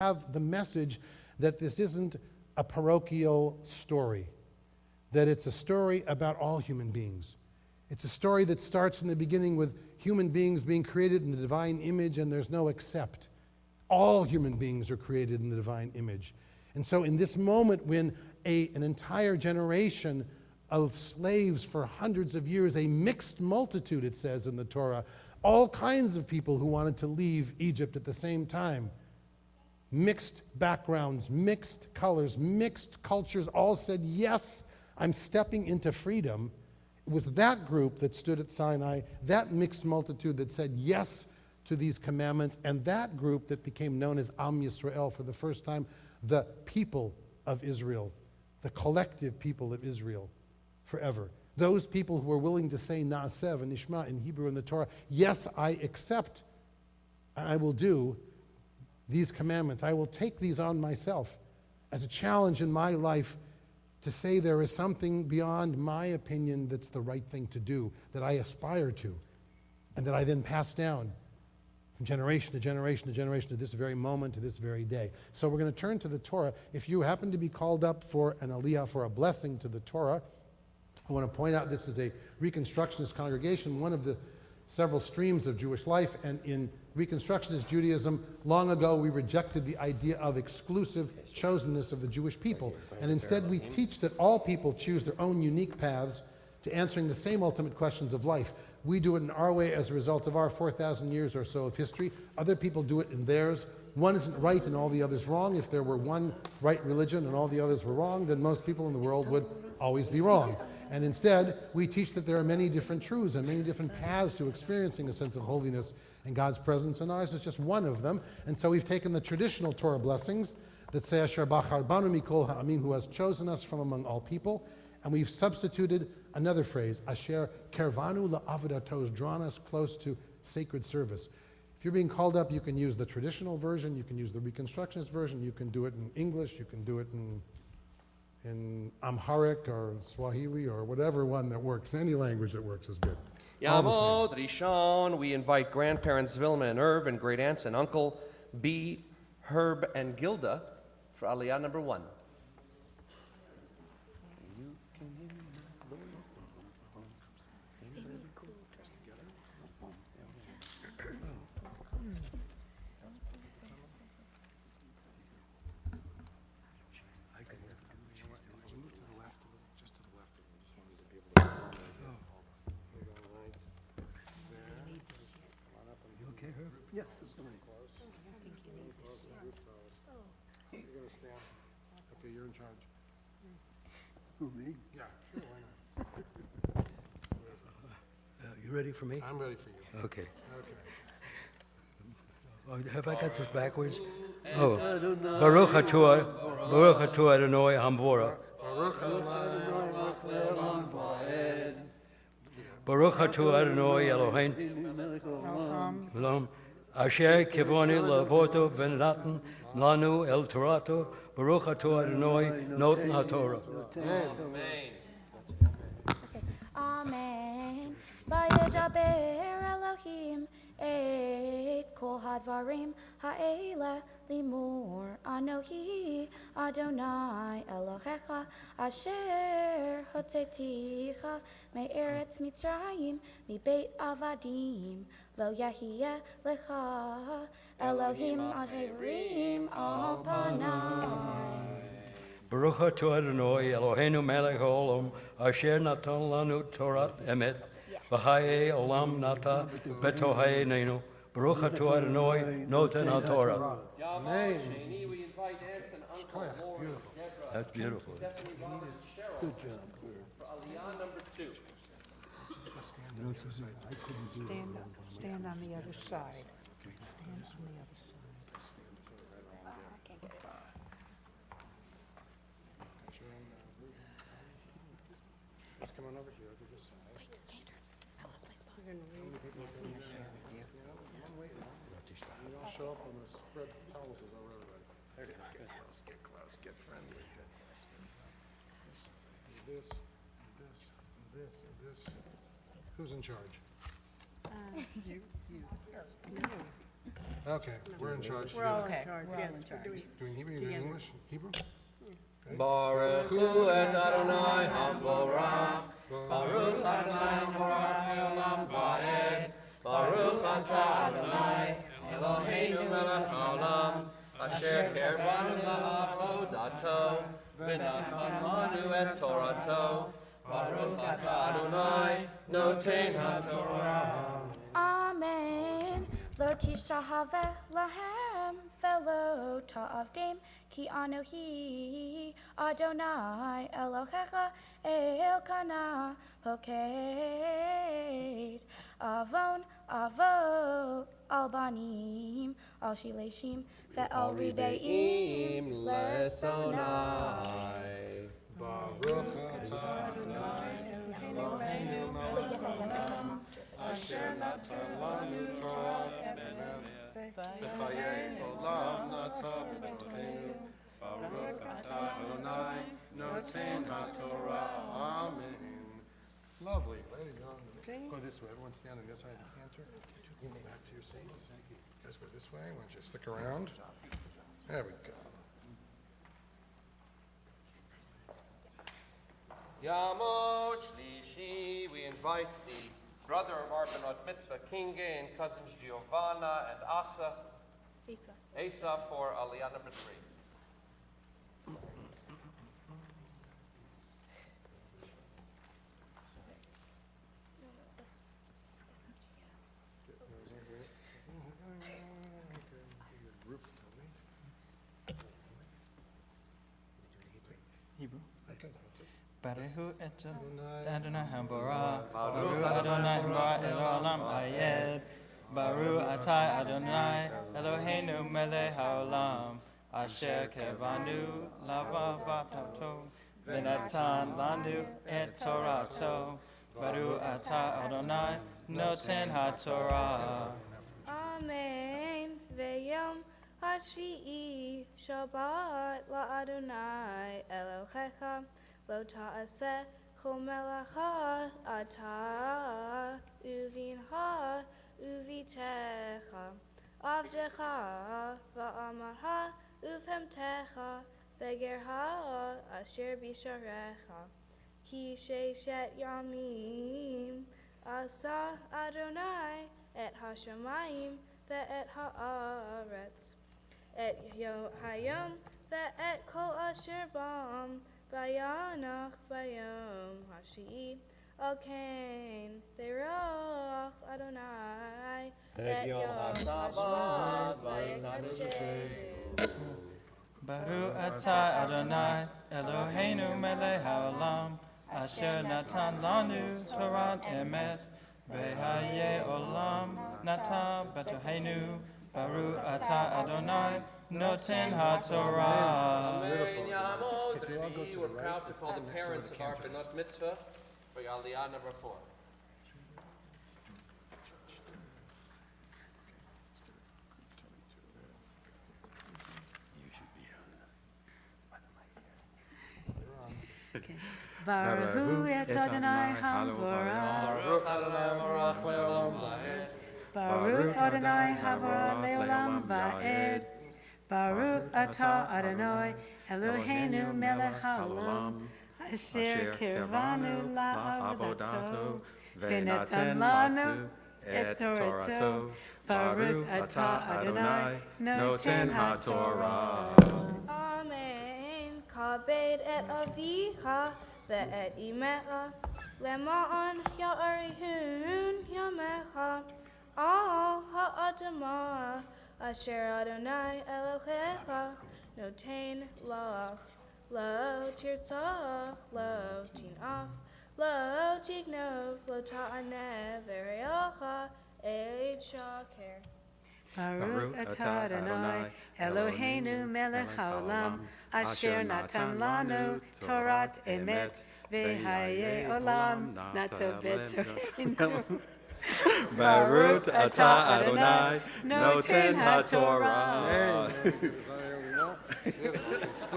have the message that this isn't a parochial story, that it's a story about all human beings. It's a story that starts in the beginning with human beings being created in the divine image, and there's no except. All human beings are created in the divine image. And so in this moment when an entire generation of slaves for hundreds of years, a mixed multitude, it says in the Torah, all kinds of people who wanted to leave Egypt at the same time, mixed backgrounds, mixed colors, mixed cultures, all said, yes, I'm stepping into freedom. It was that group that stood at Sinai, that mixed multitude that said yes to these commandments, and that group that became known as Am Yisrael for the first time, the people of Israel, the collective people of Israel forever. Those people who are willing to say Na'aseh and Nishma in Hebrew in the Torah, yes, I accept and I will do these commandments. I will take these on myself as a challenge in my life to say there is something beyond my opinion that's the right thing to do, that I aspire to, and that I then pass down from generation to generation to generation to this very moment, to this very day. So we're going to turn to the Torah. If you happen to be called up for an aliyah, for a blessing to the Torah, I want to point out this is a Reconstructionist congregation, one of the several streams of Jewish life, and in Reconstructionist Judaism, long ago we rejected the idea of exclusive chosenness of the Jewish people, and instead we teach that all people choose their own unique paths to answering the same ultimate questions of life. We do it in our way as a result of our 4,000 years or so of history. Other people do it in theirs. One isn't right and all the others wrong. If there were one right religion and all the others were wrong, then most people in the world would always be wrong. And instead, we teach that there are many different truths and many different paths to experiencing a sense of holiness and God's presence, and ours is just one of them. And so we've taken the traditional Torah blessings that say, Asher bachar banu mikol ha'amim, who has chosen us from among all people, and we've substituted another phrase, Asher kervanu la'avodato, has drawn us close to sacred service. If you're being called up, you can use the traditional version, you can use the Reconstructionist version, you can do it in English, you can do it in Amharic or Swahili or whatever one that works. Any language that works is good. Yamod Rishon, we invite grandparents Vilma and Irv and great aunts and uncle B, Herb and Gilda for Aliyah number 1. Yes, it's fine. You're going to stand. Okay, you're in charge. Who, me? Yeah, sure, why not? You ready for me? I'm ready for you. Okay. Okay. Have I got this backwards? Oh. Baruch Atua Adonai Hamvora. Baruch Atua Adonai Elohein. Shalom. Asher kivoni lavoto v'natan lanu el torato. Baruch Atua Adonai noten haTorah. Amen. Amen. Vayedaber Elohim et kol hadvarim ha'ela limor Anohi Adonai Elohecha asher hoteticha me'eretz Mitzrayim mibeit avadim lo yahiyeh lecha Elohim aderim al panai. Baruch Atua Adonai Eloheinu melech haolam asher natan lanu Torat emet v'hayei olam nata betohayeinu. Baruch Atua Adonai noten haTorah. Yamod Sheni, we invite aunts and uncle Lori, Beautiful. Deborah, That's beautiful. Stephanie, Robert, and Cheryl. Good job. For Aliyah number 2. Stand on the other side. Stand on the other side. Let's come on over here to this side. Wait, can't turn. I lost my spot. You don't show up, I'm going to spread towels over everybody. Get close, get friendly. This. Who's in charge? You. Okay, we're in charge. We're all in Okay, charge, we're all yes. in charge. Doing Hebrew, you doing English? Hebrew? Baruch hu et Adonai haborach, Baruch Adonai haborach le'olam va'ed, Baruch atah Adonai, Eloheinu melech haolam, asher kerbanu la'avodato, v'natan lanu et torato, Baruch atah Adonai, noten haTorah. Amen. Lo tishahave lahem velo ta'avdim ki anohi Adonai Elohecha Elkana poked avon avot al banim al shileshim ve'al ribeim lesonai. Baruch atah Adonai, Eloheinu melech Yes, I have to first mom. asher natan lanu Torah emet, v'chayei olam nata b'torcheinu, Baruch atah Adonai, noten haTorah. Amen. Lovely. Ladies and gentlemen, go this way. Everyone stand on the other side of the cantor. You go back to your seats. You guys go this way. Why don't you stick around? There we go. Yamot Shlishi, we invite the brother of our Benot Mitzvah, Kinge, and cousins Giovanna and Asa for Aliyah number 3. Hebrew. Okay. Baruch Adonai Habarah, Baruch Adonai Habarah Elolam Ayed, Baruch Atah Adonai Eloheinu Melech Haolam, Asher Kevanu Lavavatato, V'natan Lanu Et Torato, Baruch Atah Adonai Noten HaTorah. Amen. V'yom hashvi'i Shabbat la'Adonai Elohecha lo ta'aseh chol melacha atah uvincha uvitecha avdecha va'amarha uvhemtecha v'gerha asher bisharecha ki sheshet yamim asa Adonai et hashamayim ve'et ha'aretz et hayom ve'et kol asher bam Bayanach bayom hashii alkain berach Adonai et yom hashvat vayekadsheh. Baruch Atah Adonai Eloheinu Melech Haolam, Asher Natan Lanu Torah Emet, V'hayeh Olam Natan B'Toheinu. Baruch Atah Adonai Noten HaTorah. Amen. Yamot Revi, we're proud to call the parents of our Benot Mitzvah for Aliyah number 4. Baruch et Adonai Haborah. Baruch Adonai Barach Le'olam Va'ed. Baruch Adonai Haborah Le'olam Va'ed. Baruch Atah Adonai Eloheinu Melech Haolam, Asher Kirvanu La'avodato, V'natan Lanu Et Torato. Baruch Atah Adonai Noten HaTorah. Amen. Kabed et avicha ve'et imecha lema'an ya'arihun yamecha al ha'adamah asher Adonai Elohecha noten lach lo tirtzach lo tinaf lo tignov lo ta'aneh v'reacha eid shaker. Baruch atah Adonai Eloheinu melech haolam, asher natan lanu Torat emet, v'hayei olam nata b'torenu. Baruch Atah Adonai Noten HaTorah. Amen. Split